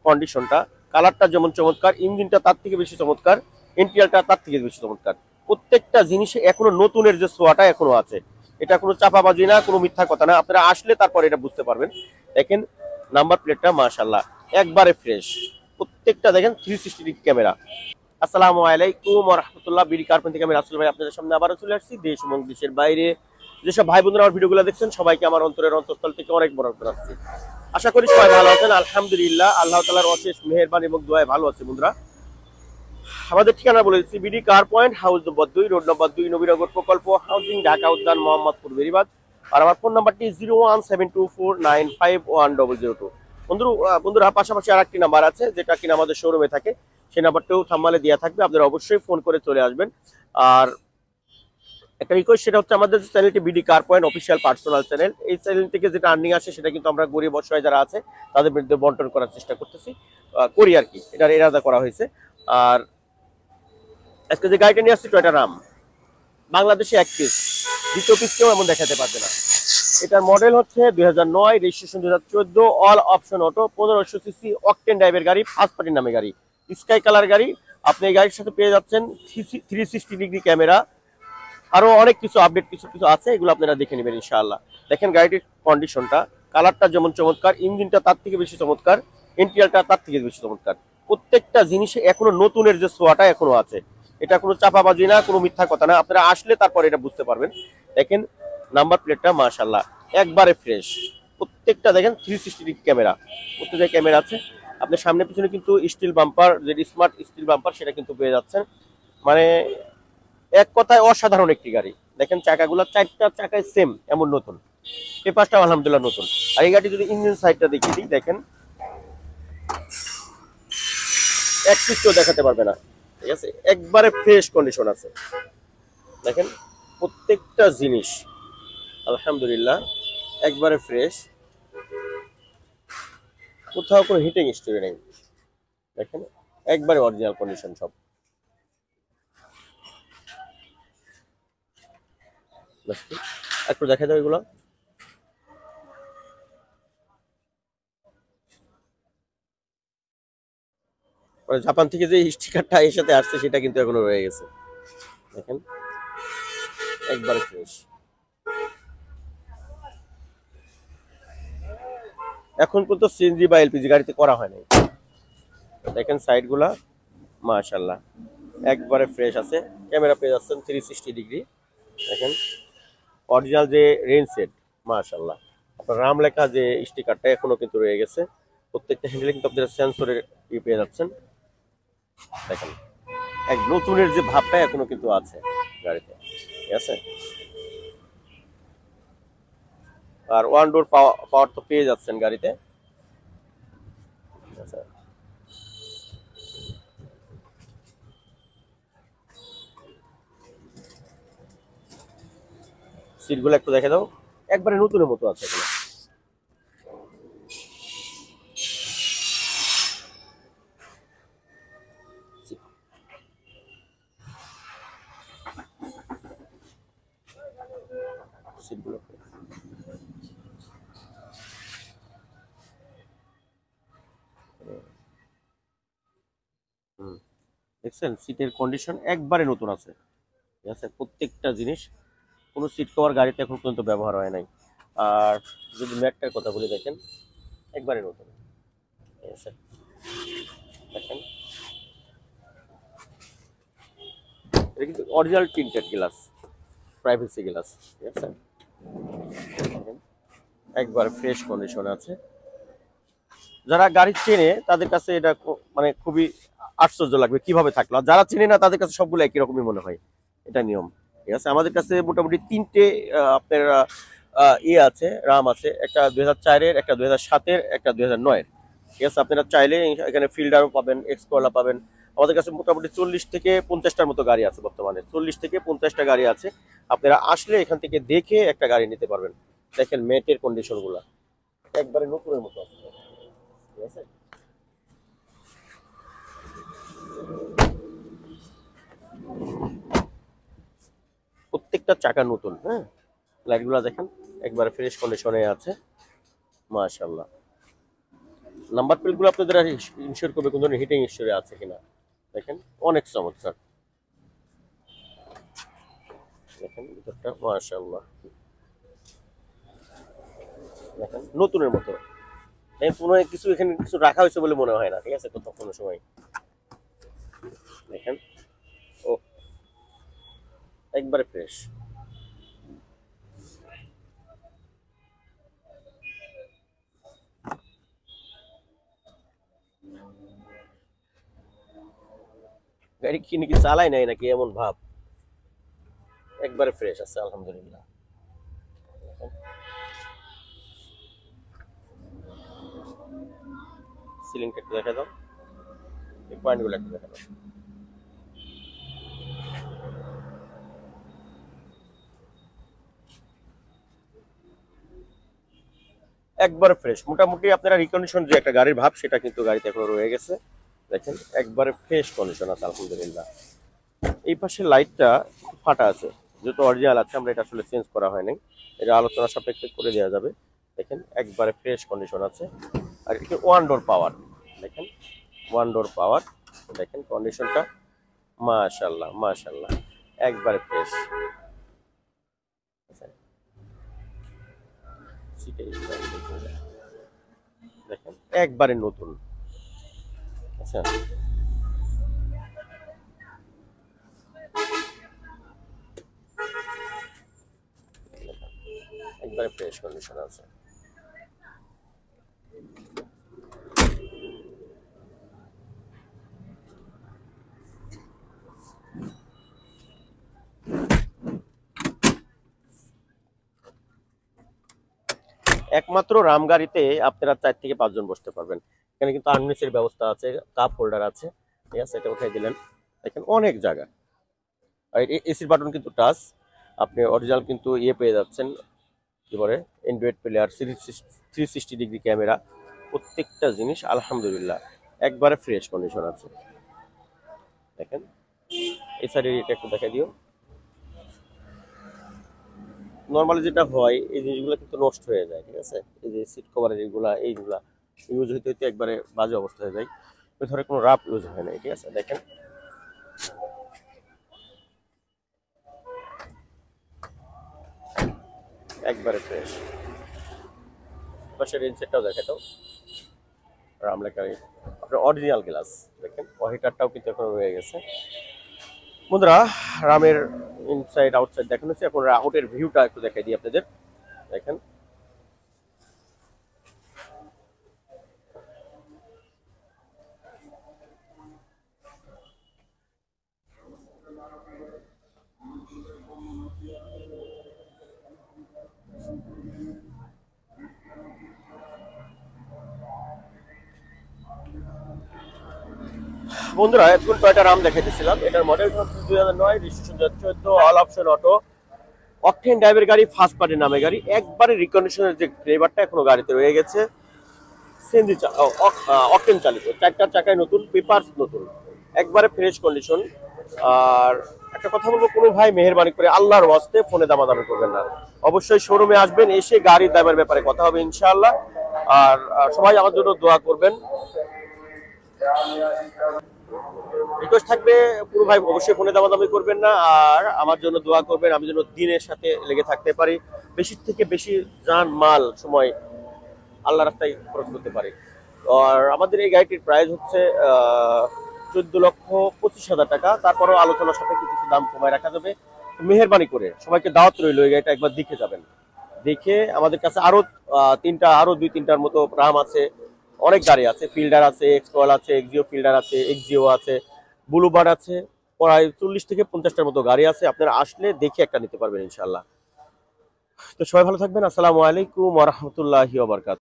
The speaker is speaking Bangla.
কন্ডিশনটা, কালারটা যেমন চমৎকার, ইঞ্জিনটা তার থেকে বেশি চমৎকার, ইন্টেরিয়রটা তার থেকে বেশি চমৎকার। প্রত্যেকটা জিনিসে এখনো নতুনের যে ছোঁয়াটা এখনো আছে। এটা কোনো চাপাবাজি না, কোনো মিথ্যা কথা না, আপনারা আসলে তারপর এটা বুঝতে পারবেন। দেখেন নাম্বার প্লেটটা মাশাআল্লাহ একবারে ফ্রেশ, প্রত্যেকটা দেখেন 360 ডিগ্রি ক্যামেরা। আসসালামু আলাইকুম ওয়া রাহমাতুল্লাহ। বিডি কারখানা থেকে আমি রাসেল ভাই আপনাদের সামনে আবারও চলে আসছি। দেশ এবং দেশের বাইরে যেসব ভাই বোনেরা আমার ভিডিওগুলো দেখছেন সবাইকে আমার অন্তরের অন্তঃস্থল থেকে অনেক বড় করে আসছি। আশা করি সবাই ভালো আছেন, আলহামদুলিল্লাহ। আল্লাহ তাআলার অশেষ মেহেরবানি এবং দোয়ায় ভালো আছে বন্ধুরা। আমাদের ঠিকানা বলে দিচ্ছি, BD car point, house number 2, road number 2, Nabinagar প্রকল্প হাউজিং, ঢাকা উদ্যান, মোহাম্মদপুর, বেরিবাদ। আর আমার ফোন নাম্বারটি 01724951002। বন্ধুরা পাশাপাশি আর একটি নাম্বার আছে যেটা কিনা আমাদের শোরুমে থাকে, সেই নাম্বারটাও থাম্বনেলে দেওয়া থাকবে, আপনারা অবশ্যই ফোন করে চলে আসবেন। আর একটা রিকোয়েস্ট, সেটা হচ্ছে আমাদের চ্যানেলটি BD car point official personal channel. এই চ্যানেল থেকে যেটা আর্নিং আসে সেটা কিন্তু আমরা গরিব অসহায় যারা আছে তাদের বিরুদ্ধে বন্টন করার চেষ্টা করতেছি, করি আর কি, এটার ইরাদা করা হয়েছে। আর আজকে যে গাড়িটা নিয়ে আসছি টয়োটা রাম, বাংলাদেশে এক পিস, দ্বিতীয় পিস কেউ এমন দেখাতে পারবে না। এটার মডেল হচ্ছে 2009, registration 2014, all option auto, 1500 CC octane ড্রাইভের গাড়ি, ফার্স্ট পার্টির নামে গাড়ি, স্কাই কালার গাড়ি। আপনি এই গাড়ির সাথে পেয়ে যাচ্ছেন 360 ডিগ্রি ক্যামেরা, আরো অনেক কিছু আপডেট কিছু কিছু আছে, এগুলো আপনারা দেখে নেবেন ইনশাআল্লাহ। দেখেন গাড়িটির কন্ডিশনটা, কালারটা যেমন চমৎকার, ইঞ্জিনটা তার থেকে বেশি চমৎকার, ইন্টেরিয়রটা তার থেকে বেশি চমৎকার। প্রত্যেকটা জিনিসে এখনো নতুনের যে ছোঁয়াটা এখনো আছে। এটা কোনো চাপাবাজি না, কোনো মিথ্যা কথা না, আপনারা আসলে তারপর এটা বুঝতে পারবেন। দেখেন নাম্বার প্লেটটা মাশাআল্লাহ একবারে ফ্রেশ, প্রত্যেকটা দেখেন 360 ডিগ্রি ক্যামেরা, প্রত্যেকটা ক্যামেরা আছে। আপনার সামনে পিছনে কিন্তু স্টিল বাম্পার, যে স্মার্ট স্টিল বাম্পার সেটা কিন্তু পেয়ে যাচ্ছেন। মানে এক কথায় অসাধারণ একটি গাড়ি। দেখেন চাকাগুলো, চারটা চাকায় সেম, এমন নতুন, পেপারটাও আলহামদুলিল্লাহ নতুন। আর এই গাড়ি যদি ইঞ্জিন সাইডটা দেখিয়ে দিই, দেখেন এক পিসও দেখাতে পারবে না, ঠিক আছে, একবারে ফ্রেশ কন্ডিশন আছে। দেখেন প্রত্যেকটা জিনিস আলহামদুলিল্লাহ একবারে ফ্রেশ, কোথাও কোনো হিটিং স্টোরি নেই। দেখেন একবারে অরিজিনাল কন্ডিশন সব। একটু দেখা যাবে এগুলো। মানে জাপান থেকে যে স্টিকারটা এর সাথে আসছে সেটা কিন্তু এখনো রয়ে গেছে। দেখেন একবারে ফ্রেশ। এখন পর্যন্ত সিএনজি বা এলপিজি গাড়িতে করা হয় নাই। দেখেন সাইডগুলা মাশাআল্লাহ একবারে ফ্রেশ আছে। ক্যামেরা পেয়ে যাচ্ছেন 360 ডিগ্রি। দেখেন অরিজিনাল যে রেইন সেট মাশাআল্লাহ। আপনার রাম লেখা যে স্টিকারটা এখনো কিন্তু রয়ে গেছে। প্রত্যেকটা হ্যান্ডেলে কিন্তু আপনারা সেন্সরের পেয়ে যাচ্ছেন। দেখেন এক নতুনের যে ভাবটা এখনো কিন্তু আছে গাড়িতে, ঠিক আছে। আর ওয়ান ডোর পাওয়ার তো পেয়ে যাচ্ছেন গাড়িতে। আচ্ছা সিটগুলো একটু দেখে দাও, একবারে নতুনের মতো আছে এগুলো। সিটগুলো দেখছেন, সিটের কন্ডিশন একবারে নতুন আছে, ঠিক আছে। প্রত্যেকটা জিনিস, কোনো সিট কভার গাড়িতে এখন পর্যন্ত ব্যবহার হয় নাই। আর যদি ম্যাটটার কথা বলি, দেখেন একবারে নতুন, ঠিক আছে। দেখেন এটা কিন্তু original tinted glass, privacy glass, ঠিক আছে। একবারে ফ্রেশ কন্ডিশনে আছে। যারা গাড়ি চেনে তাদের কাছে এটা মানে খুবই আশ্চর্য লাগবে কিভাবে থাকলো, আর যারা চেনে না তাদের কাছে সবগুলো একই রকমই মনে হয়, এটা নিয়ম, ঠিক আছে। আমাদের কাছে মোটামুটি তিনটে আপনার ইয়ে আছে, রাম আছে, একটা 2004-এর, একটা 2007-এর, একটা 2009-এর, ঠিক আছে। আপনারা চাইলে এখানে ফিল্ডারও পাবেন, এক্সকোলা পাবেন। আমাদের কাছে মোটামুটি 40 থেকে 50টার মতো গাড়ি আছে বর্তমানে, 40 থেকে 50টা গাড়ি আছে। আপনারা আসলে এখান থেকে দেখে একটা গাড়ি নিতে পারবেন। দেখেন মেটের কন্ডিশন গুলা একবারে নতুনের মতো আছে, ঠিক আছে। প্রত্যেকটা চাকা নতুন, হ্যাঁ। লাইটগুলো দেখেন একবারে ফ্রেশ কন্ডিশনে আছে মাশাআল্লাহ। নাম্বার প্লেটগুলো আপনাদের ইনশিওর করবে কোন ধরনের হিটিং ইস্যু আছে কিনা। দেখেন অনেক চমৎকার, দেখেন ভিতরটা মাশাআল্লাহ, দেখেন নতুনের মতো। কোনো কিছু এখানে কিছু রাখা হয়েছে বলে মনে হয় না, ঠিক আছে কোথাও কোনো সময়। দেখেন ও একবারে ফ্রেশ। গাড়ি কি নাকি চালাই নাই নাকি এমন ভাব, একবারে ফ্রেশ আছে আলহামদুলিল্লাহ। সিলিংটা একটু দেখা দাও, এই পয়েন্টগুলো একটু দেখা দাও। একবারে ফ্রেশ, মোটামুটি আপনারা রিকন্ডিশন যে একটা গাড়ির ভাব সেটা কিন্তু গাড়িতে এখনো রয়ে গেছে। দেখেন একবারে ফ্রেশ কন্ডিশন আছে আলহামদুলিল্লাহ। এই পাশে লাইটটা ফাটা আছে, যেহেতু অরিজিনাল আছে আমরা এটা আসলে চেঞ্জ করা হয়নি, এটা আলোচনা সাপেক্ষে করে দেওয়া যাবে। দেখেন একবারে ফ্রেশ কন্ডিশন আছে। আর এটা ওয়ান ডোর পাওয়ার, দেখেন ওয়ান ডোর পাওয়ার, দেখেন কন্ডিশনটা মাশাআল্লাহ মাশাআল্লাহ একবারে ফ্রেশ। দেখেন একবারে নতুন। আচ্ছা একবারে ফ্রেশ কন্ডিশন আছে। একমাত্র রাম গাড়িতে আপনারা 4 থেকে 5 জন বসতে পারবেন। এখানে কিন্তু আর্মরেস্টের ব্যবস্থা আছে, কাপ হোল্ডার আছে, ঠিক আছে এটা উঠাই দিলেন। দেখেন অনেক জায়গা। আর এসির বাটন কিন্তু টাচ, আপনি অরিজিনাল কিন্তু ইয়ে পেয়ে যাচ্ছেন, কি বলে অ্যান্ড্রয়েড প্লেয়ার, 360 ডিগ্রি ক্যামেরা, প্রত্যেকটা জিনিস আলহামদুলিল্লাহ একবারে ফ্রেশ কন্ডিশন আছে। দেখেন এই সাইডের এটা একটু দেখা দিও। নর্মালি যেটা হয় এই জিনিসগুলো কিন্তু নষ্ট হয়ে যায়, ঠিক আছে এই যে সিট কভারের এইগুলা এইগুলা ইউজ হইতে হইতে একবারে বাজে অবস্থা হয়ে যায়, ওই ধরে কোনো রাফ ইউজ হয় না, ঠিক আছে দেখেন একবারে ফ্রেশ। পাশের ইনসেটটাও দেখে তো রাম লেখা, আপনার অরিজিনাল গ্লাস, দেখেন ওয়াহিটারটাও কিন্তু এখন রয়ে গেছে। বন্ধুরা রামের ইনসাইড আউটসাইড দেখানো হচ্ছে, এখন আউটের ভিউটা একটু দেখাই দিই আপনাদের। দেখেন বন্ধুরা এখন টয়োটা রাম দেখাইতেছিলাম, এটার মডেল হচ্ছে 2009, registration 2014, all option auto, octane ড্রাইভের গাড়ি, ফার্স্ট পার্টির নামে গাড়ি, একবারে রিকন্ডিশনের যে ফ্লেভারটা এখনো গাড়িতে রয়ে গেছে। সিএনজি অকটেন চালিত, 4টা চাকায় নতুন, পেপারস নতুন, একবারে ফ্রেশ কন্ডিশন। আর একটা কথা বলবো, কোনো ভাই মেহেরবানি করে আল্লাহর ওয়াস্তে ফোনে দামাদামি করবেন না, অবশ্যই শোরুমে আসবেন, এসে গাড়ির দামের ব্যাপারে কথা হবে ইনশাআল্লাহ। আর সবাই আমার জন্য দোয়া করবেন। রিকোয়েস্ট থাকবে পুরো ভাই অবশ্যই ফোনে দামাদামি করবেন না, আর আমার জন্য দোয়া করবেন আমি যেন দিনের সাথে লেগে থাকতে পারি, বেশি থেকে বেশি জান মাল সময় আল্লাহ রাস্তায় খরচ করতে পারি। আর আমাদের এই গাড়িটির প্রাইস হচ্ছে 14,25,000 টাকা, তারপরেও আলোচনার সাপেক্ষে কিছু দাম কমায় রাখা যাবে। মেহেরবানি করে সবাইকে দাওয়াত রইল এই গাড়িটা একবার দেখে যাবেন। দেখে আমাদের কাছে আরো আরো 2-3টার মতো রাম আছে, অনেক গাড়ি আছে, ফিল্ডার আছে, এক্সকয়েল আছে, এক্সিও ফিল্ডার আছে, এক্সিও আছে, ব্লুবার্ড আছে, প্রায় 40 থেকে 50টার মতো গাড়ি আছে। আপনারা আসলে দেখে একটা নিতে পারবেন ইনশাআল্লাহ। তো সবাই ভালো থাকবেন, আসসালামু আলাইকুম ওয়া রাহমাতুল্লাহি ওয়া বারাকাতুহু।